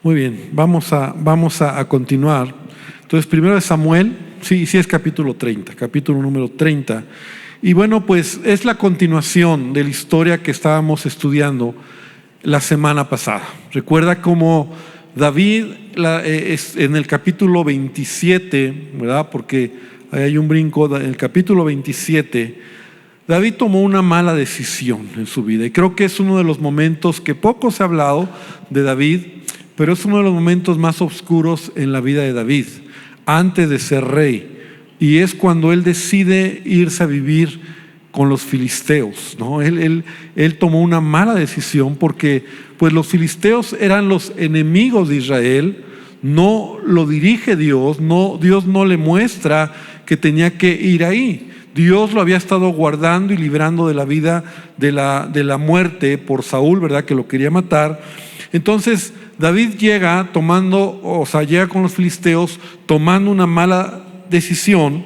Muy bien, vamos a continuar. Entonces, primero de Samuel, sí es capítulo número 30. Y bueno, pues es la continuación de la historia que estábamos estudiando la semana pasada. Recuerda cómo David, en el capítulo 27, ¿verdad? Porque ahí hay un brinco, en el capítulo 27, David tomó una mala decisión en su vida. Y creo que es uno de los momentos que poco se ha hablado de David, pero es uno de los momentos más oscuros en la vida de David, antes de ser rey. Y es cuando él decide irse a vivir con los filisteos, ¿no? Él tomó una mala decisión porque pues los filisteos eran los enemigos de Israel. No lo dirige Dios no le muestra que tenía que ir ahí. Dios lo había estado guardando y librando de la vida, de la muerte por Saúl, ¿verdad? Que lo quería matar. Entonces David llega con los filisteos tomando una mala decisión.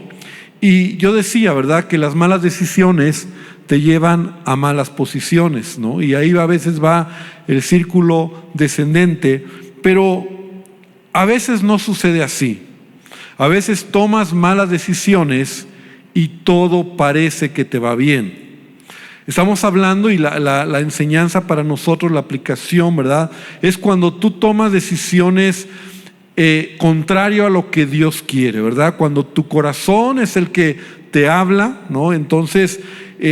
Y yo decía, ¿verdad?, que las malas decisiones te llevan a malas posiciones, ¿no? Y ahí a veces va el círculo descendente, pero a veces no sucede así. A veces tomas malas decisiones y todo parece que te va bien. Estamos hablando, y la enseñanza para nosotros, la aplicación, ¿verdad?, es cuando tú tomas decisiones contrario a lo que Dios quiere, ¿verdad? Cuando tu corazón es el que te habla, ¿no? Entonces,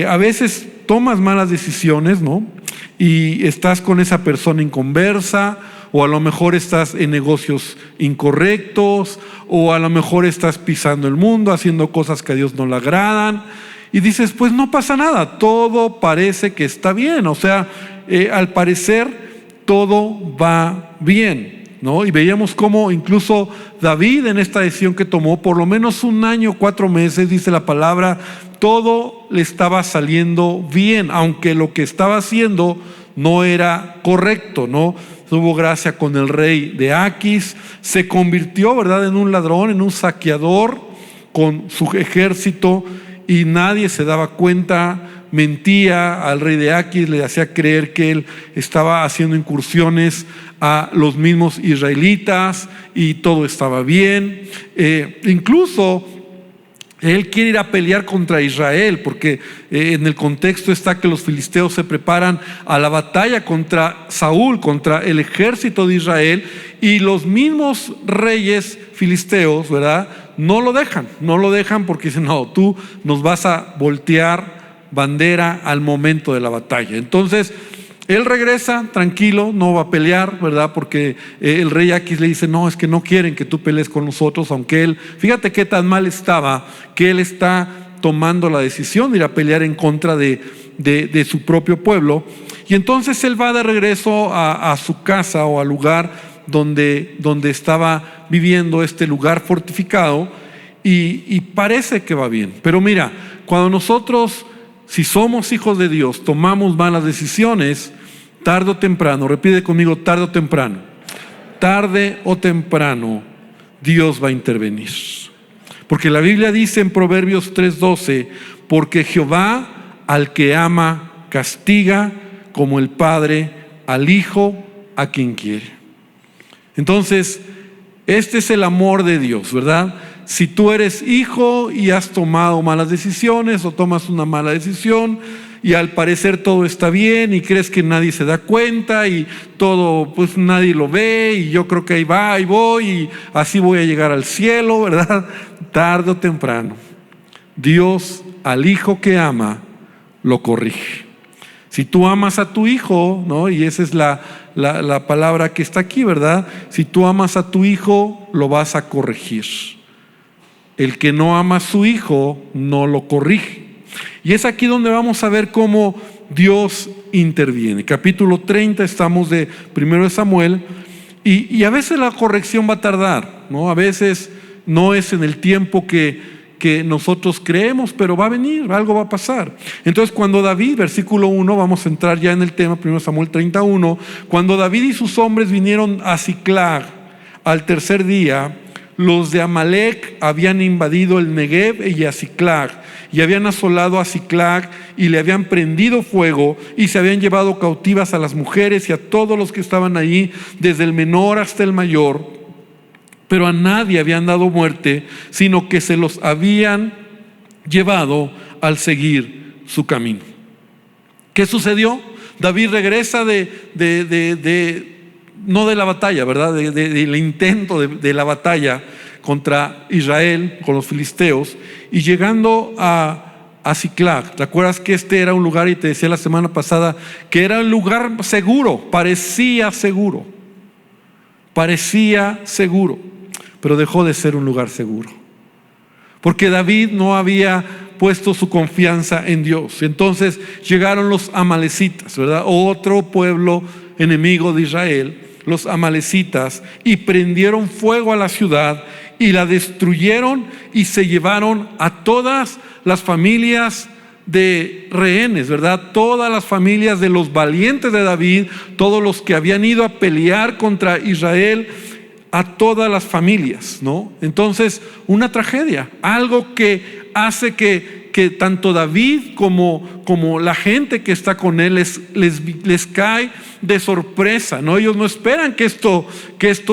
a veces tomas malas decisiones, ¿no? Y estás con esa persona inconversa, o a lo mejor estás en negocios incorrectos, o a lo mejor estás pisando el mundo, haciendo cosas que a Dios no le agradan. Y dices, pues no pasa nada, todo parece que está bien, o sea, al parecer todo va bien, ¿no? Y veíamos cómo incluso David, en esta decisión que tomó, por lo menos 1 año, 4 meses, dice la palabra, todo le estaba saliendo bien, aunque lo que estaba haciendo no era correcto, ¿no? Tuvo gracia con el rey de Aquis, se convirtió, ¿verdad?, en un ladrón, en un saqueador con su ejército, y nadie se daba cuenta. Mentía al rey de Aquis, le hacía creer que él estaba haciendo incursiones a los mismos israelitas y todo estaba bien. Incluso él quiere ir a pelear contra Israel, porque en el contexto está que los filisteos se preparan a la batalla contra Saúl, contra el ejército de Israel, y los mismos reyes filisteos, ¿verdad?, no lo dejan porque dicen, no, tú nos vas a voltear bandera al momento de la batalla. Entonces él regresa tranquilo, no va a pelear, ¿verdad? Porque el rey Aquis le dice, no, es que no quieren que tú pelees con nosotros, aunque él, fíjate qué tan mal estaba, que él está tomando la decisión de ir a pelear en contra de su propio pueblo. Y entonces él va de regreso a su casa, o al lugar donde estaba viviendo, este lugar fortificado, y parece que va bien. Pero mira, cuando nosotros, si somos hijos de Dios, tomamos malas decisiones, tarde o temprano, repite conmigo, tarde o temprano, Dios va a intervenir. Porque la Biblia dice en Proverbios 3:12, porque Jehová al que ama castiga, como el padre al hijo a quien quiere. Entonces, este es el amor de Dios, ¿verdad? Si tú eres hijo y has tomado malas decisiones, o tomas una mala decisión y al parecer todo está bien y crees que nadie se da cuenta y todo, pues nadie lo ve, y yo creo que ahí voy y así voy a llegar al cielo, ¿verdad? Tarde o temprano, Dios al hijo que ama lo corrige. Si tú amas a tu hijo, ¿no? Y esa es la palabra que está aquí, ¿verdad? Si tú amas a tu hijo, lo vas a corregir. El que no ama a su hijo, no lo corrige. Y es aquí donde vamos a ver cómo Dios interviene. Capítulo 30, estamos de 1 de Samuel, y a veces la corrección va a tardar, ¿no? A veces no es en el tiempo que nosotros creemos, pero va a venir, algo va a pasar. Entonces cuando David, versículo 1, vamos a entrar ya en el tema, 1 Samuel 31, cuando David y sus hombres vinieron a Siclag al tercer día, los de Amalec habían invadido el Negev y a Siclag, y habían asolado a Siclag y le habían prendido fuego y se habían llevado cautivas a las mujeres y a todos los que estaban allí, desde el menor hasta el mayor, pero a nadie habían dado muerte, sino que se los habían llevado al seguir su camino. ¿Qué sucedió? David regresa no de la batalla, ¿verdad? Del intento de la batalla contra Israel, con los filisteos, y llegando a Siclag. ¿Te acuerdas que este era un lugar, y te decía la semana pasada, que era un lugar seguro, parecía seguro, pero dejó de ser un lugar seguro, porque David no había puesto su confianza en Dios. Entonces llegaron los amalecitas, ¿verdad? Otro pueblo enemigo de Israel, los amalecitas, y prendieron fuego a la ciudad y la destruyeron y se llevaron a todas las familias de rehenes, ¿verdad? Todas las familias de los valientes de David, todos los que habían ido a pelear contra Israel, a todas las familias, ¿no? Entonces, una tragedia, algo que hace que tanto David como la gente que está con él les cae de sorpresa, ¿no? Ellos no esperan que esto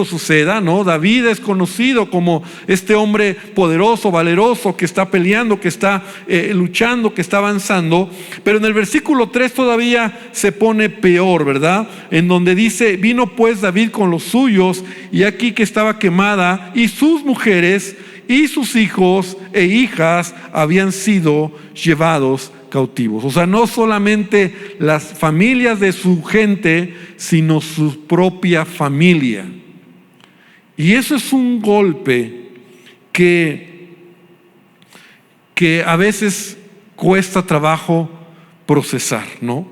suceda, ¿no? David es conocido como este hombre poderoso, valeroso, que está peleando, que está luchando, que está avanzando. Pero en el versículo 3 todavía se pone peor, ¿verdad? En donde dice: vino pues David con los suyos, y aquí que estaba quemada, y sus mujeres y sus hijos e hijas habían sido llevados cautivos. O sea, no solamente las familias de su gente, sino su propia familia. Y eso es un golpe que a veces cuesta trabajo procesar, ¿no?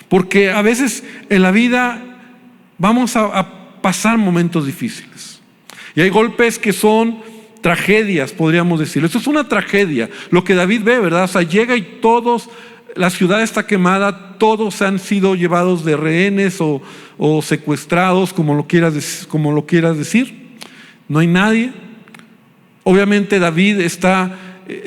Porque a veces en la vida vamos a pasar momentos difíciles. Y hay golpes que son tragedias, podríamos decirlo. Esto es una tragedia, lo que David ve, ¿verdad? O sea, llega y la ciudad está quemada, todos han sido llevados de rehenes o secuestrados, como lo quieras decir. No hay nadie. Obviamente David está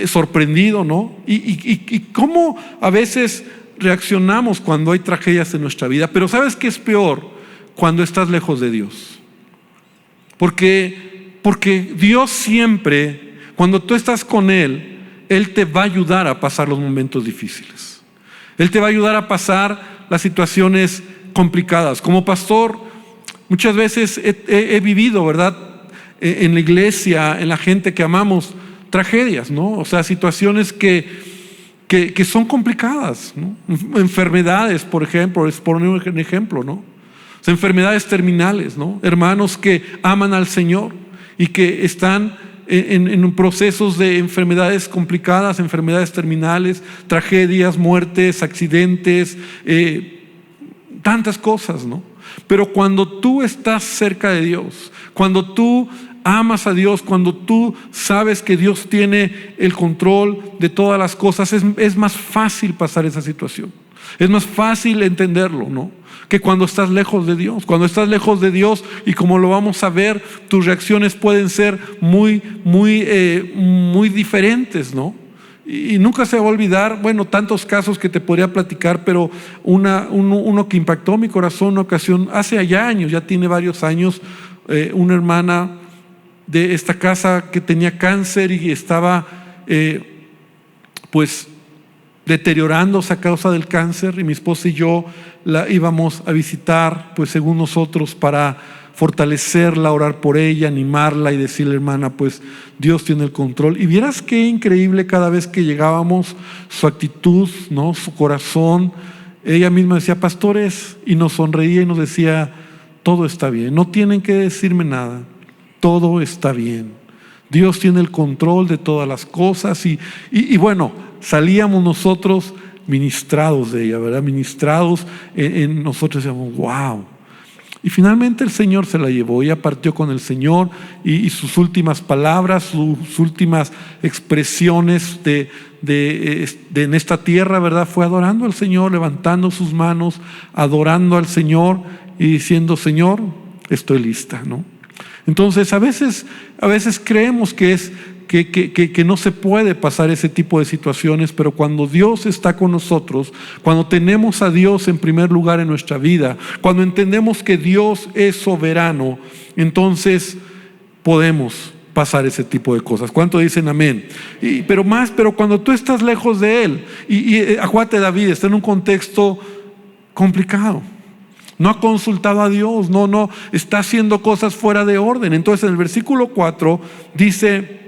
sorprendido, ¿no? Y cómo a veces reaccionamos cuando hay tragedias en nuestra vida. Pero ¿sabes qué es peor? Cuando estás lejos de Dios. Porque Dios siempre, cuando tú estás con Él, Él te va a ayudar a pasar los momentos difíciles. Él te va a ayudar a pasar las situaciones complicadas. Como pastor, muchas veces he vivido, ¿verdad? En la iglesia, en la gente que amamos, tragedias, ¿no? O sea, situaciones que son complicadas, ¿no? Enfermedades, por ejemplo, es poner un ejemplo, ¿no? O sea, enfermedades terminales, ¿no? Hermanos que aman al Señor y que están en procesos de enfermedades complicadas, enfermedades terminales, tragedias, muertes, accidentes, tantas cosas, ¿no? Pero cuando tú estás cerca de Dios, cuando tú amas a Dios, cuando tú sabes que Dios tiene el control de todas las cosas, es más fácil pasar esa situación. Es más fácil entenderlo, ¿no? Que cuando estás lejos de Dios. Cuando estás lejos de Dios, y como lo vamos a ver, tus reacciones pueden ser muy diferentes, ¿no? Y nunca se va a olvidar, bueno, tantos casos que te podría platicar, pero uno que impactó mi corazón una ocasión, hace ya años, ya tiene varios años, una hermana de esta casa que tenía cáncer y estaba pues deteriorándose a causa del cáncer, y mi esposa y yo la íbamos a visitar, pues según nosotros, para fortalecerla, orar por ella, animarla y decirle: hermana, pues Dios tiene el control. Y vieras qué increíble, cada vez que llegábamos, su actitud, ¿no? Su corazón. Ella misma decía: pastores, y nos sonreía y nos decía: todo está bien, no tienen que decirme nada, todo está bien. Dios tiene el control de todas las cosas. Y bueno, salíamos nosotros ministrados de ella, ¿verdad? Ministrados en nosotros, decíamos: wow. Y finalmente el Señor se la llevó. Ella partió con el Señor, y sus últimas palabras, sus últimas expresiones en esta tierra, ¿verdad? Fue adorando al Señor, levantando sus manos, adorando al Señor y diciendo: Señor, estoy lista, ¿no? Entonces a veces creemos que no se puede pasar ese tipo de situaciones, pero cuando Dios está con nosotros, cuando tenemos a Dios en primer lugar en nuestra vida, cuando entendemos que Dios es soberano, entonces podemos pasar ese tipo de cosas. ¿Cuánto dicen amén? Pero cuando tú estás lejos de Él, y acuérdate, David está en un contexto complicado. No ha consultado a Dios, no está haciendo cosas fuera de orden. Entonces en el versículo 4 dice,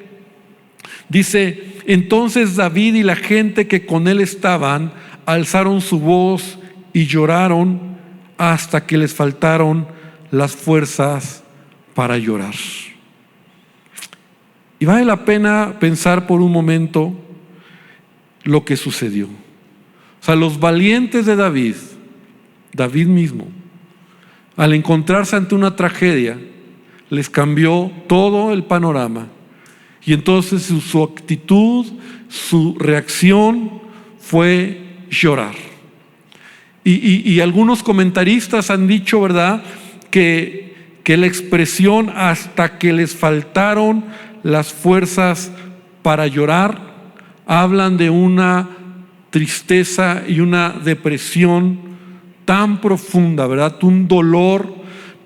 entonces David y la gente que con él estaban alzaron su voz y lloraron hasta que les faltaron las fuerzas para llorar. Y vale la pena pensar por un momento lo que sucedió. O sea, los valientes de David mismo, al encontrarse ante una tragedia, les cambió todo el panorama. Y entonces su actitud, su reacción fue llorar. Y algunos comentaristas han dicho, ¿verdad?, que la expresión hasta que les faltaron las fuerzas para llorar, hablan de una tristeza y una depresión tan profunda, ¿verdad? Un dolor,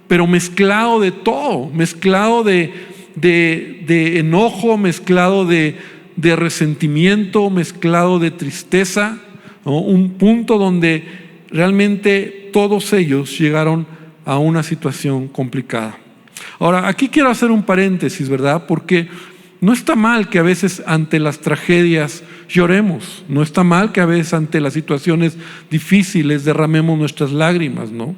pero mezclado de todo, mezclado de enojo, mezclado de resentimiento, mezclado de tristeza, ¿no? Un punto donde realmente todos ellos llegaron a una situación complicada. Ahora, aquí quiero hacer un paréntesis, ¿verdad? Porque no está mal que a veces ante las tragedias lloremos, no está mal que a veces ante las situaciones difíciles derramemos nuestras lágrimas, ¿no?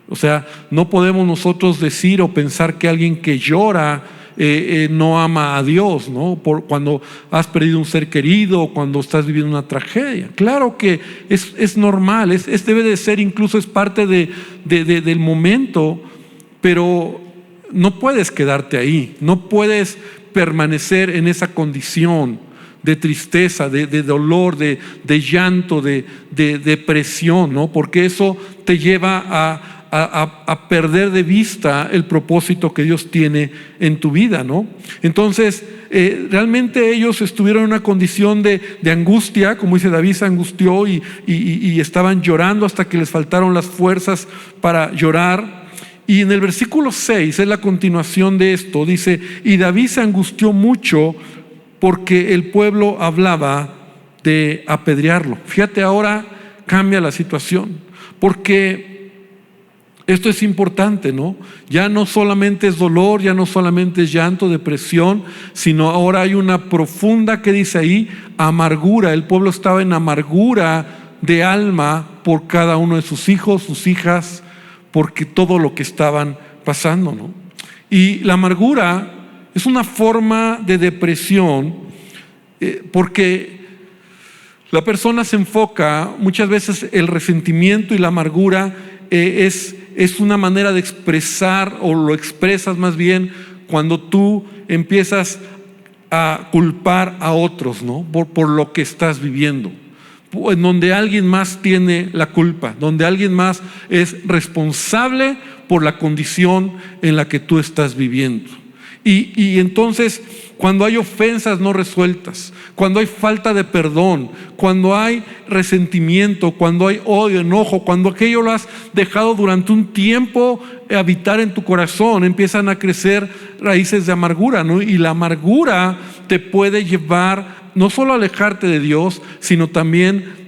O sea, no podemos nosotros decir o pensar que alguien que llora no ama a Dios, ¿no? Cuando has perdido un ser querido o cuando estás viviendo una tragedia. Claro que es normal, debe de ser, incluso es parte del momento, pero no puedes quedarte ahí, no puedes permanecer en esa condición de tristeza, de dolor, de llanto, de depresión, ¿no? Porque eso te lleva a perder de vista el propósito que Dios tiene en tu vida, ¿no? Entonces, realmente ellos estuvieron en una condición de angustia, como dice David, se angustió y estaban llorando hasta que les faltaron las fuerzas para llorar. Y en el versículo 6 es la continuación de esto, dice, y David se angustió mucho porque el pueblo hablaba de apedrearlo. Fíjate, ahora cambia la situación, porque esto es importante, ¿no? Ya no solamente es dolor, ya no solamente es llanto, depresión, sino ahora hay una profunda, que dice ahí, amargura. El pueblo estaba en amargura de alma por cada uno de sus hijos, sus hijas, porque todo lo que estaban pasando, ¿no? Y la amargura es una forma de depresión, porque la persona se enfoca, muchas veces el resentimiento y la amargura es una manera de expresar, o lo expresas más bien cuando tú empiezas a culpar a otros, ¿no? Por lo que estás viviendo, en donde alguien más tiene la culpa, donde alguien más es responsable por la condición en la que tú estás viviendo. Y entonces, cuando hay ofensas no resueltas, cuando hay falta de perdón, cuando hay resentimiento, cuando hay odio, enojo, cuando aquello lo has dejado durante un tiempo habitar en tu corazón, empiezan a crecer raíces de amargura, ¿no? Y la amargura te puede llevar no solo a alejarte de Dios, sino también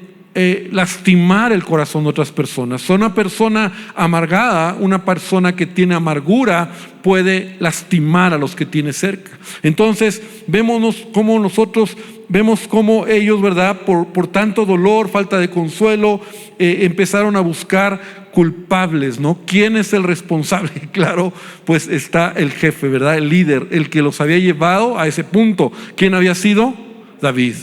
lastimar el corazón de otras personas. Una persona amargada, una persona que tiene amargura, puede lastimar a los que tiene cerca. Entonces vemos cómo ellos, ¿verdad?, por tanto dolor, falta de consuelo, empezaron a buscar culpables, ¿no? ¿Quién es el responsable? Claro, pues está el jefe, ¿verdad?, el líder, el que los había llevado a ese punto. ¿Quién había sido? David.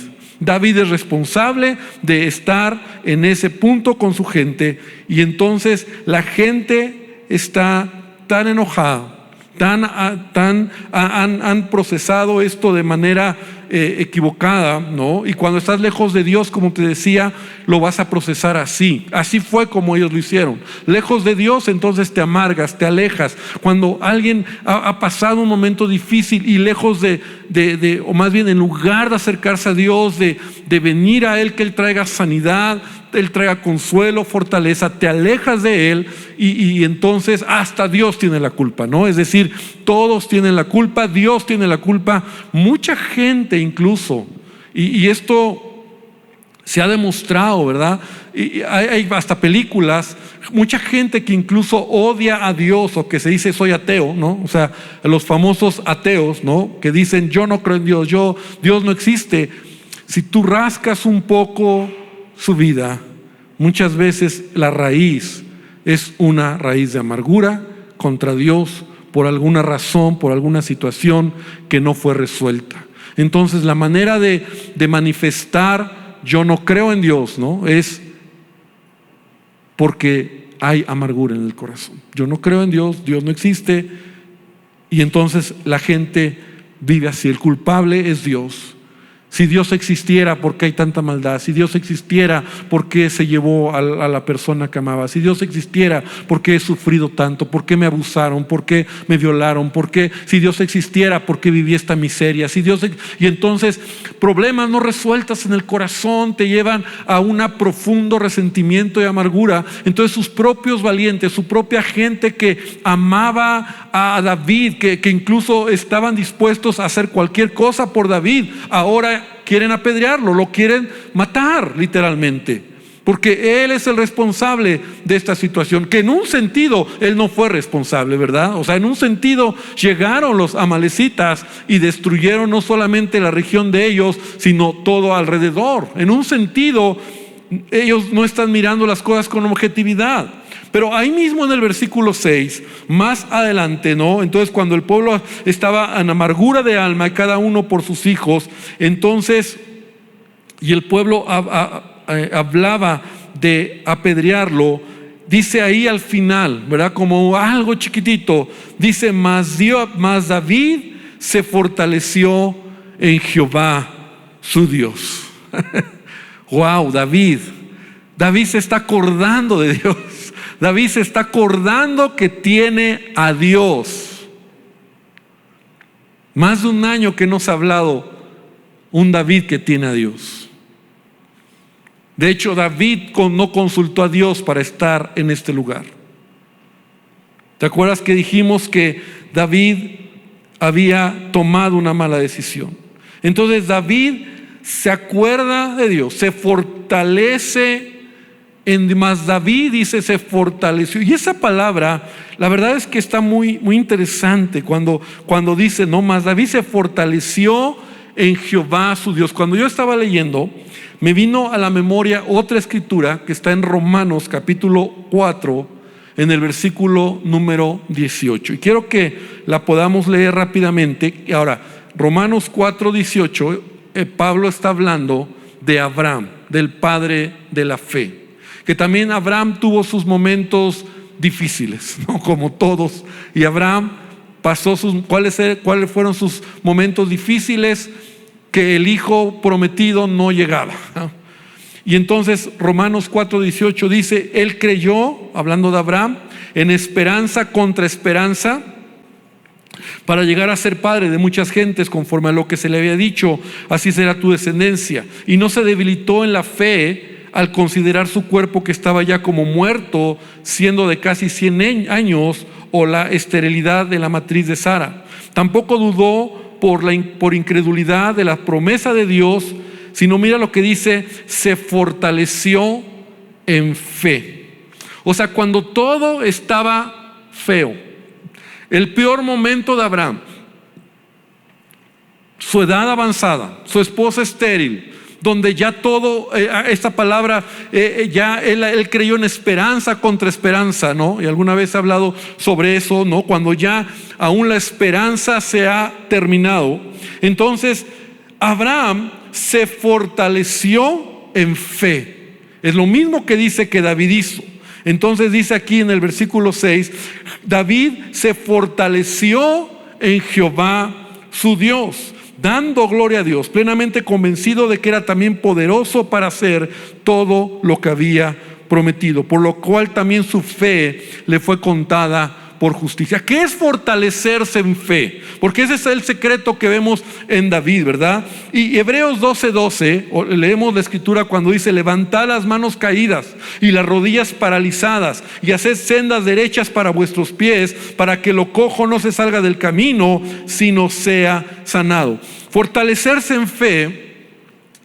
David es responsable de estar en ese punto con su gente, y entonces la gente está tan enojada, han procesado esto de manera equivocada, ¿no? Y cuando estás lejos de Dios, como te decía, lo vas a procesar así. Así fue como ellos lo hicieron. Lejos de Dios, entonces te amargas, te alejas. Cuando alguien ha pasado un momento difícil y lejos o más bien en lugar de acercarse a Dios, de venir a Él, que Él traiga sanidad, Él traiga consuelo, fortaleza, te alejas de Él y entonces hasta Dios tiene la culpa, ¿no? Es decir, todos tienen la culpa, Dios tiene la culpa, mucha gente incluso, y esto se ha demostrado, ¿verdad? Y hay hasta películas, mucha gente que incluso odia a Dios o que se dice soy ateo, ¿no? O sea, los famosos ateos, ¿no? Que dicen yo no creo en Dios, Dios no existe. Si tú rascas un poco su vida, muchas veces la raíz es una raíz de amargura contra Dios por alguna razón, por alguna situación que no fue resuelta. Entonces la manera de manifestar yo no creo en Dios, ¿no? Es porque hay amargura en el corazón. Yo no creo en Dios, Dios no existe, y entonces la gente vive así. El culpable es Dios. Si Dios existiera, ¿por qué hay tanta maldad? Si Dios existiera, ¿por qué se llevó a la persona que amaba? Si Dios existiera, ¿por qué he sufrido tanto? ¿Por qué me abusaron? ¿Por qué me violaron? ¿Por qué? Si Dios existiera, ¿por qué viví esta miseria? Y entonces problemas no resueltos en el corazón te llevan a un profundo resentimiento y amargura. Entonces sus propios valientes, su propia gente que amaba a David, que incluso estaban dispuestos a hacer cualquier cosa por David, ahora quieren apedrearlo, lo quieren matar literalmente, porque él es el responsable de esta situación, que en un sentido él no fue responsable, ¿verdad? O sea, en un sentido llegaron los amalecitas y destruyeron no solamente la región de ellos, sino todo alrededor. En un sentido ellos no están mirando las cosas con objetividad. Pero ahí mismo en el versículo 6, más adelante, ¿no? Entonces cuando el pueblo estaba en amargura de alma y cada uno por sus hijos, entonces, y el pueblo hablaba de apedrearlo, dice ahí al final, ¿verdad? Como algo chiquitito, dice, mas David se fortaleció en Jehová su Dios. Wow, David se está acordando de Dios. David se está acordando que tiene a Dios. Más de un año que nos ha hablado un David que tiene a Dios. De hecho, David no consultó a Dios para estar en este lugar. ¿Te acuerdas que dijimos que David había tomado una mala decisión? Entonces David se acuerda de Dios, se fortalece. Más David dice se fortaleció, y esa palabra la verdad es que está muy, muy interesante cuando dice, no, más David se fortaleció en Jehová su Dios. Cuando yo estaba leyendo, me vino a la memoria otra escritura que está en Romanos capítulo 4, en el versículo número 18, y quiero que la podamos leer rápidamente. Ahora, Romanos 4, 18, Pablo está hablando de Abraham, del padre de la fe, que también Abraham tuvo sus momentos difíciles, ¿no? Como todos. Y Abraham pasó ¿cuáles fueron sus momentos difíciles? Que el hijo prometido no llegaba, ¿no? Y entonces Romanos 4:18 dice, él creyó, hablando de Abraham, en esperanza contra esperanza, para llegar a ser padre de muchas gentes, conforme a lo que se le había dicho, así será tu descendencia. Y no se debilitó en la fe al considerar su cuerpo que estaba ya como muerto, siendo de casi 100 años, o la esterilidad de la matriz de Sara. Tampoco dudó por incredulidad de la promesa de Dios, sino mira lo que dice, se fortaleció en fe. O sea, cuando todo estaba feo, el peor momento de Abraham, su edad avanzada, su esposa estéril, donde ya todo, esta palabra, ya él creyó en esperanza contra esperanza, ¿no? Y alguna vez he hablado sobre eso, ¿no? Cuando ya aún la esperanza se ha terminado, entonces Abraham se fortaleció en fe. Es lo mismo que dice que David hizo. Entonces dice aquí en el versículo 6, David se fortaleció en Jehová su Dios. dando gloria a Dios, plenamente convencido de que era también poderoso para hacer todo lo que había prometido, por lo cual también su fe le fue contada por justicia. ¿Qué es fortalecerse en fe? Porque ese es el secreto que vemos en David, ¿verdad? Y Hebreos 12:12, leemos la escritura cuando dice: levantad las manos caídas y las rodillas paralizadas y haced sendas derechas para vuestros pies, para que lo cojo no se salga del camino, sino sea sanado. Fortalecerse en fe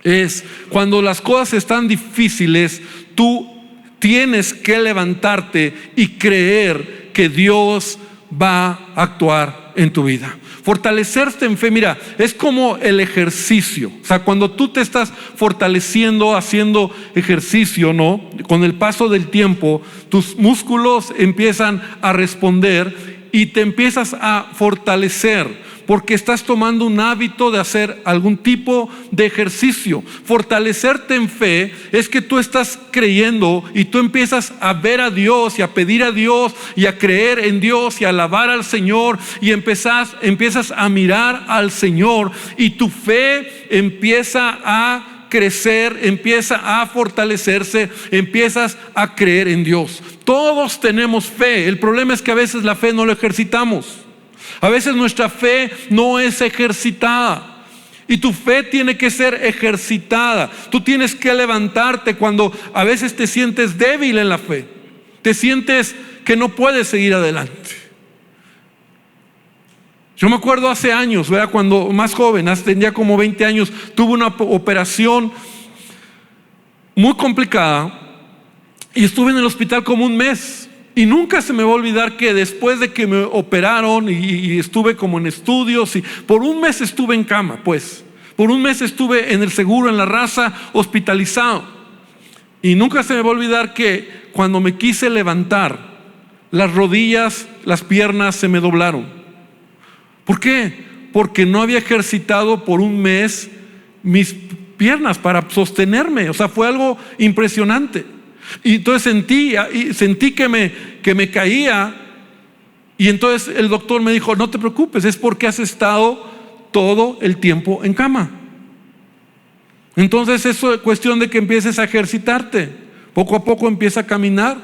es cuando las cosas están difíciles, tú tienes que levantarte y creer que Dios va a actuar en tu vida. Fortalecerte en fe, mira, es como el ejercicio. O sea, cuando tú te estás fortaleciendo, haciendo ejercicio, ¿no? Con el paso del tiempo, tus músculos empiezan a responder y te empiezas a fortalecer, porque estás tomando un hábito de hacer algún tipo de ejercicio. Fortalecerte en fe es que tú estás creyendo y tú empiezas a ver a Dios y a pedir a Dios y a creer en Dios y a alabar al Señor, y empiezas a mirar al Señor, y tu fe empieza a crecer, empieza a fortalecerse, empiezas a creer en Dios. Todos tenemos fe. El problema es que a veces la fe no la ejercitamos. A veces nuestra fe no es ejercitada, y tu fe tiene que ser ejercitada. Tú tienes que levantarte cuando a veces te sientes débil en la fe, te sientes que no puedes seguir adelante. Yo me acuerdo hace años, ¿verdad? Cuando más joven, tenía como 20 años, tuve una operación muy complicada y estuve en el hospital como un mes. Y nunca se me va a olvidar que después de que me operaron y estuve como en estudios, y por un mes estuve en cama, pues. Por un mes estuve en el seguro, en la raza, hospitalizado. Y nunca se me va a olvidar que cuando me quise levantar, las rodillas, las piernas se me doblaron. ¿Por qué? Porque no había ejercitado por un mes mis piernas para sostenerme. O sea, fue algo impresionante. Y entonces sentí que me caía, y entonces el doctor me dijo: no te preocupes, es porque has estado todo el tiempo en cama. Entonces eso es cuestión de que empieces a ejercitarte. Poco a poco empieza a caminar,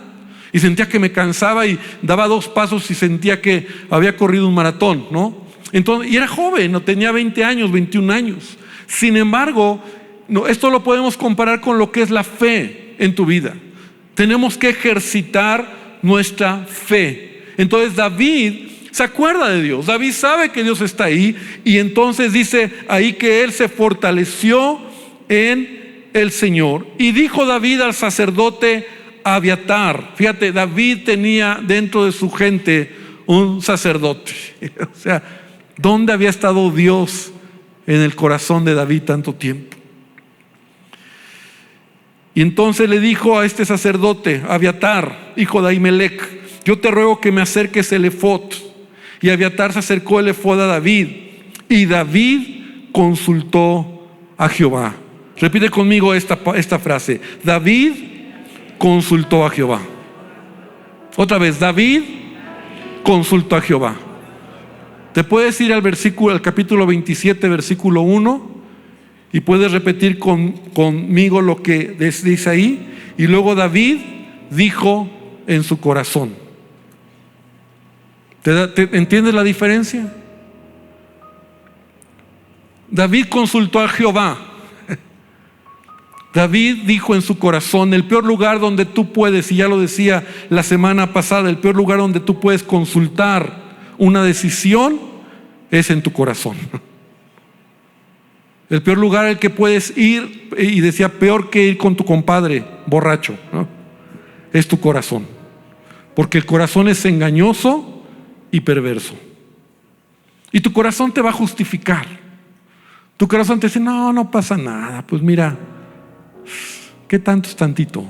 y sentía que me cansaba y daba 2 pasos y sentía que había corrido un maratón, ¿no? Entonces, y era joven, no tenía 20 años, 21 años. Sin embargo, esto lo podemos comparar con lo que es la fe en tu vida. Tenemos que ejercitar nuestra fe. Entonces David se acuerda de Dios. David sabe que Dios está ahí, y entonces dice ahí que él se fortaleció en el Señor. Y dijo David al sacerdote Abiatar. Fíjate, David tenía dentro de su gente un sacerdote. O sea, ¿dónde había estado Dios en el corazón de David tanto tiempo? Y entonces le dijo a este sacerdote, Abiatar, hijo de Ahimelech: yo te ruego que me acerques el efod. Y Abiatar se acercó el efod a David, y David consultó a Jehová. Repite conmigo esta frase: David consultó a Jehová. Otra vez, David consultó a Jehová. Te puedes ir al capítulo 27, versículo 1, y puedes repetir conmigo lo que dice ahí. Y luego David dijo en su corazón. ¿Entiendes la diferencia? David consultó a Jehová. David dijo en su corazón. El peor lugar donde tú puedes, y ya lo decía la semana pasada, el peor lugar donde tú puedes consultar una decisión es en tu corazón. El peor lugar al que puedes ir, y decía, peor que ir con tu compadre borracho, ¿no?, es tu corazón. Porque el corazón es engañoso y perverso. Y tu corazón te va a justificar. Tu corazón te dice: no pasa nada. Pues mira, ¿qué tanto es tantito?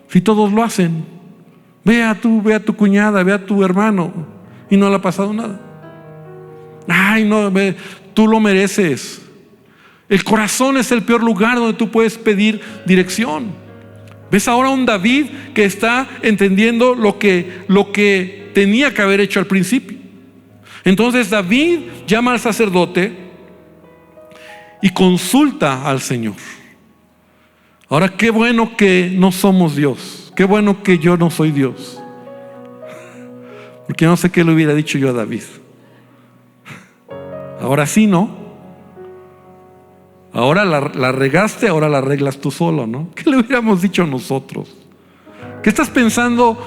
Si todos lo hacen. Ve a tu cuñada, ve a tu hermano, y no le ha pasado nada. Ay, no, tú lo mereces. El corazón es el peor lugar donde tú puedes pedir dirección. Ves ahora a un David que está entendiendo lo que tenía que haber hecho al principio. Entonces David llama al sacerdote y consulta al Señor. Ahora, qué bueno que no somos Dios. Qué bueno que yo no soy Dios. Porque no sé qué le hubiera dicho yo a David. Ahora sí, ¿no? Ahora la regaste, ahora la arreglas tú solo, ¿no? ¿Qué le hubiéramos dicho nosotros? ¿Qué estás pensando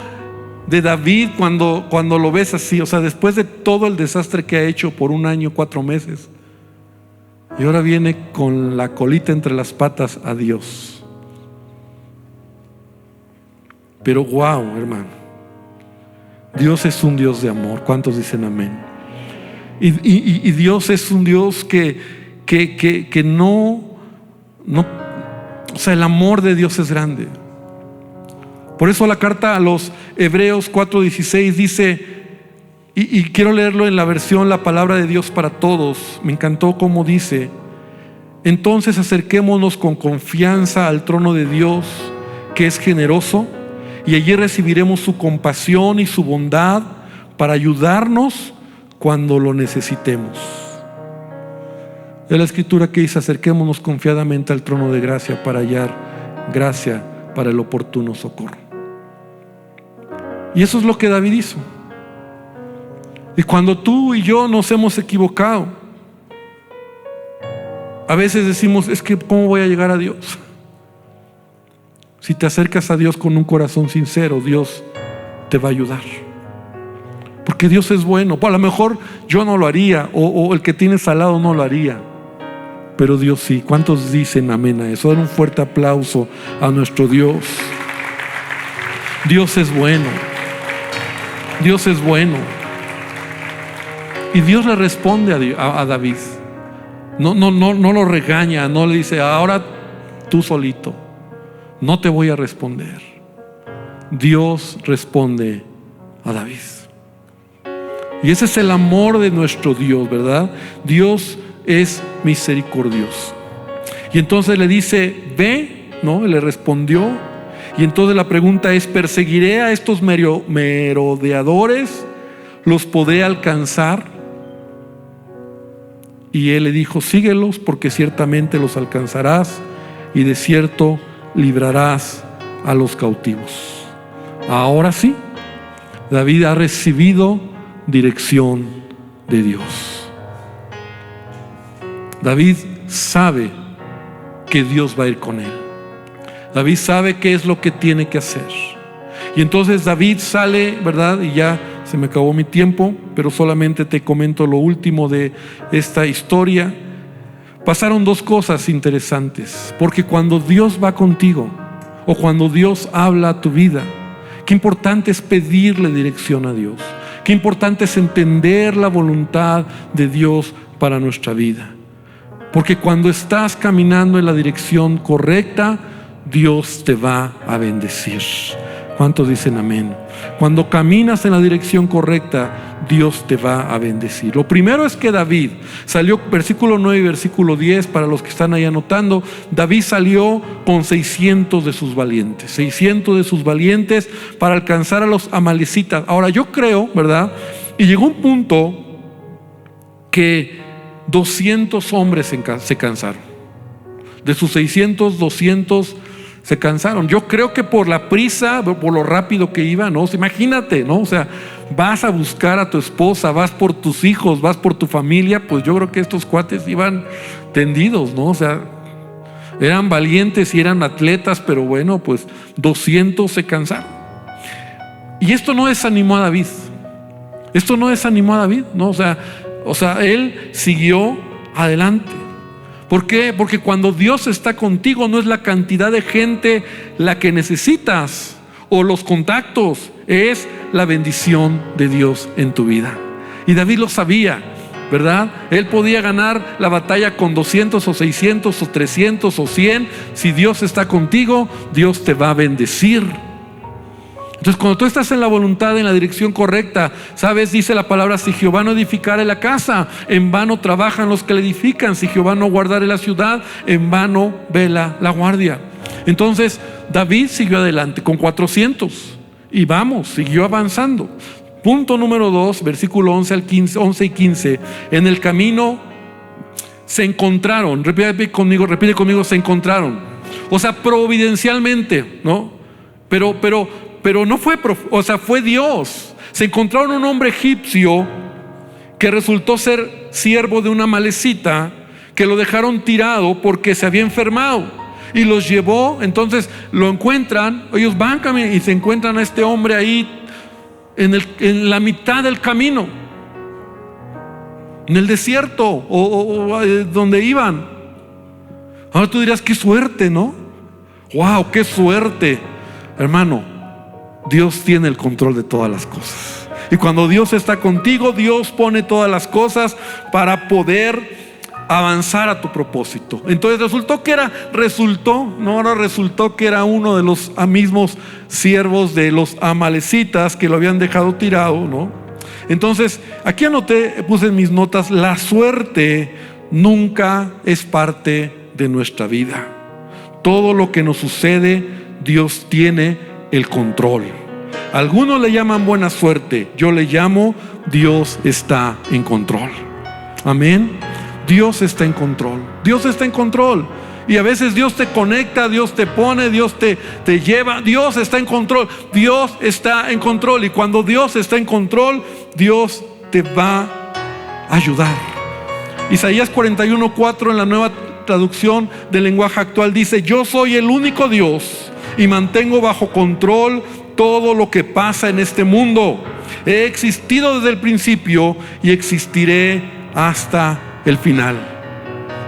de David cuando lo ves así? O sea, después de todo el desastre que ha hecho por 1 año, 4 meses, y ahora viene con la colita entre las patas a Dios. Pero wow, hermano, Dios es un Dios de amor. ¿Cuántos dicen amén? Y Dios es un Dios que no, o sea, el amor de Dios es grande. Por eso la carta a los Hebreos 4:16 dice, y quiero leerlo en la versión La Palabra de Dios para Todos. Me encantó cómo dice: entonces acerquémonos con confianza al trono de Dios, que es generoso, y allí recibiremos su compasión y su bondad para ayudarnos cuando lo necesitemos. Es la escritura que dice: acerquémonos confiadamente al trono de gracia para hallar gracia para el oportuno socorro. Y eso es lo que David hizo. Y cuando tú y yo nos hemos equivocado, a veces decimos: es que ¿cómo voy a llegar a Dios? Si te acercas a Dios con un corazón sincero, Dios te va a ayudar. Porque Dios es bueno. A lo mejor yo no lo haría, o el que tienes al lado no lo haría, pero Dios sí. ¿Cuántos dicen amén a eso? Dan un fuerte aplauso a nuestro Dios. Dios es bueno. Dios es bueno. Y Dios le responde a David. No lo regaña, no le dice: ahora tú solito. No te voy a responder. Dios responde a David. Y ese es el amor de nuestro Dios, ¿verdad? Dios es misericordioso. Y entonces le dice: ve, ¿no? Le respondió. Y entonces la pregunta es: ¿perseguiré a estos merodeadores? ¿Los podré alcanzar? Y él le dijo: síguelos, porque ciertamente los alcanzarás, y de cierto librarás a los cautivos. Ahora sí, David ha recibido dirección de Dios. David sabe que Dios va a ir con él. David sabe qué es lo que tiene que hacer. Y entonces David sale, ¿verdad? Y ya se me acabó mi tiempo, pero solamente te comento lo último de esta historia. Pasaron 2 cosas interesantes, porque cuando Dios va contigo, o cuando Dios habla a tu vida, qué importante es pedirle dirección a Dios. Qué importante es entender la voluntad de Dios para nuestra vida. Porque cuando estás caminando en la dirección correcta, Dios te va a bendecir. ¿Cuántos dicen amén? Cuando caminas en la dirección correcta, Dios te va a bendecir. Lo primero es que David salió, versículo 9 y versículo 10, para los que están ahí anotando, David salió con 600 de sus valientes. 600 de sus valientes para alcanzar a los amalecitas. Ahora yo creo, ¿verdad? Y llegó un punto que 200 hombres se cansaron. De sus 600, 200 se cansaron. Yo creo que por la prisa, por lo rápido que iba, ¿no? Imagínate, ¿no? O sea, vas a buscar a tu esposa, vas por tus hijos, vas por tu familia. Pues yo creo que estos cuates iban tendidos, ¿no? O sea, eran valientes y eran atletas, pero bueno, pues 200 se cansaron. Y esto no desanimó a David. Esto no desanimó a David, ¿no? O sea, él siguió adelante. ¿Por qué? Porque cuando Dios está contigo, no es la cantidad de gente la que necesitas o los contactos, es la bendición de Dios en tu vida. Y David lo sabía, ¿verdad? Él podía ganar la batalla con 200 o 600 o 300 o 100. Si Dios está contigo, Dios te va a bendecir. Entonces, cuando tú estás en la voluntad, en la dirección correcta, ¿sabes? Dice la palabra: si Jehová no edificare la casa, en vano trabajan los que la edifican. Si Jehová no guardare la ciudad, en vano vela la guardia. Entonces David siguió adelante con 400 y siguió avanzando. Punto número 2, versículo 11 y 15. En el camino se encontraron. Repite conmigo, se encontraron. O sea, providencialmente, ¿no? Pero no fue, fue Dios. Se encontraron un hombre egipcio que resultó ser siervo de una amalecita, que lo dejaron tirado porque se había enfermado, y los llevó. Entonces lo encuentran, ellos van caminando y se encuentran a este hombre ahí en la mitad del camino, en el desierto o donde iban. Ahora tú dirás, qué suerte, ¿no? Wow, qué suerte. Hermano, Dios tiene el control de todas las cosas, y cuando Dios está contigo, Dios pone todas las cosas para poder avanzar a tu propósito. Entonces resultó que era uno de los mismos siervos de los amalecitas que lo habían dejado tirado, ¿no? Entonces aquí puse en mis notas: la suerte nunca es parte de nuestra vida. Todo lo que nos sucede, Dios tiene el control. Algunos le llaman buena suerte, yo le llamo Dios está en control. Amén. Dios está en control. Dios está en control. Y a veces Dios te conecta, Dios te pone, Dios te lleva. Dios está en control. Dios está en control. Y cuando Dios está en control, Dios te va a ayudar. Isaías 41:4 en la Nueva Traducción del Lenguaje Actual dice: yo soy el único Dios y mantengo bajo control todo lo que pasa en este mundo. He existido desde el principio y existiré hasta el final.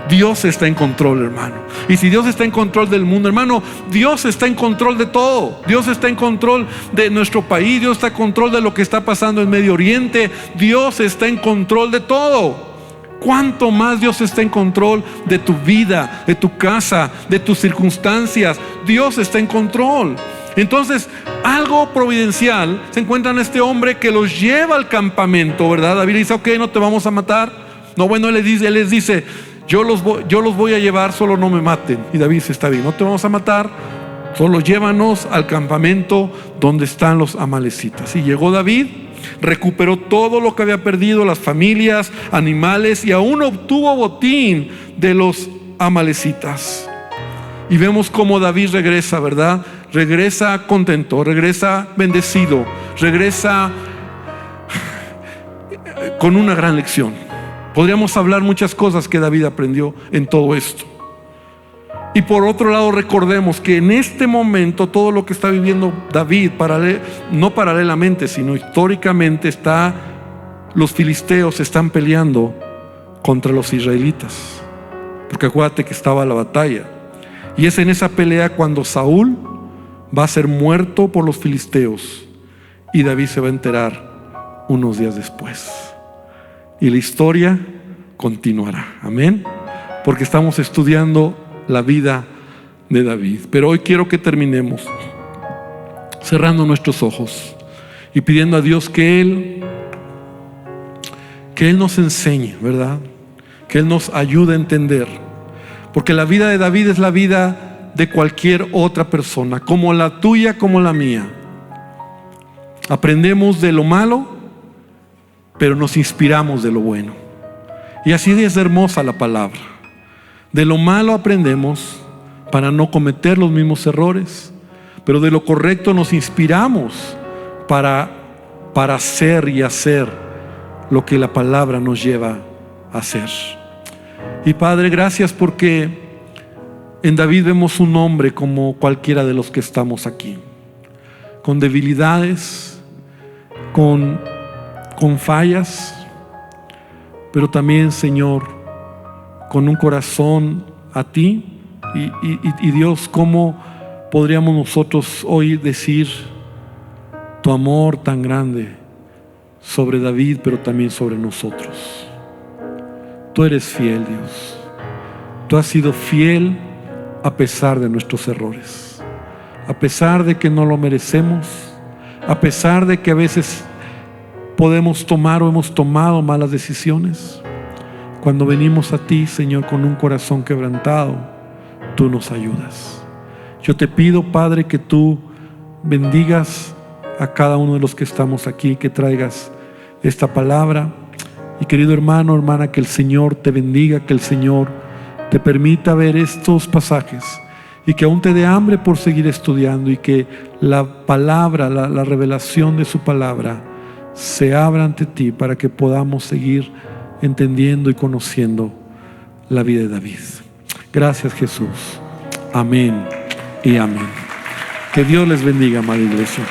Dios está en control, hermano. Y si Dios está en control del mundo, hermano, Dios está en control de todo. Dios está en control de nuestro país. Dios está en control de lo que está pasando en Medio Oriente. Dios está en control de todo. ¿Cuánto más Dios está en control de tu vida, de tu casa, de tus circunstancias? Dios está en control. Entonces, algo providencial, se encuentran este hombre que los lleva al campamento, ¿verdad? David dice: ok, no te vamos a matar. No, bueno, él les dice: yo los voy a llevar, solo no me maten. Y David dice: está bien, no te vamos a matar, solo llévanos al campamento donde están los amalecitas. Y llegó David, recuperó todo lo que había perdido, las familias, animales, y aún obtuvo botín de los amalecitas. Y vemos cómo David regresa, ¿verdad? Regresa contento, regresa bendecido, regresa con una gran lección. Podríamos hablar muchas cosas que David aprendió en todo esto. Y por otro lado, recordemos que en este momento todo lo que está viviendo David, no paralelamente, sino históricamente, los filisteos están peleando contra los israelitas. Porque acuérdate que estaba la batalla. Y es en esa pelea cuando Saúl va a ser muerto por los filisteos, y David se va a enterar unos días después. Y la historia continuará. Amén. Porque estamos estudiando la vida de David. Pero hoy quiero que terminemos cerrando nuestros ojos y pidiendo a Dios que Él nos enseñe, ¿verdad? Que Él nos ayude a entender. Porque la vida de David es la vida de cualquier otra persona, como la tuya, como la mía. Aprendemos de lo malo, pero nos inspiramos de lo bueno. Y así es hermosa la palabra. De lo malo aprendemos para no cometer los mismos errores, pero de lo correcto nos inspiramos para hacer y hacer lo que la palabra nos lleva a hacer. Y Padre, gracias porque en David vemos un hombre como cualquiera de los que estamos aquí, con debilidades, con fallas, pero también, Señor, con un corazón a ti. Y Dios, ¿cómo podríamos nosotros hoy decir tu amor tan grande sobre David, pero también sobre nosotros? Tú eres fiel, Dios. Tú has sido fiel a pesar de nuestros errores, a pesar de que no lo merecemos, a pesar de que a veces podemos tomar o hemos tomado malas decisiones. Cuando venimos a ti, Señor, con un corazón quebrantado, tú nos ayudas. Yo te pido, Padre, que tú bendigas a cada uno de los que estamos aquí, que traigas esta palabra Y querido hermano, hermana, que el Señor te bendiga, que el Señor te permita ver estos pasajes y que aún te dé hambre por seguir estudiando, y que la palabra, la revelación de su palabra se abra ante ti para que podamos seguir entendiendo y conociendo la vida de David. Gracias, Jesús. Amén y amén. Que Dios les bendiga, amada iglesia.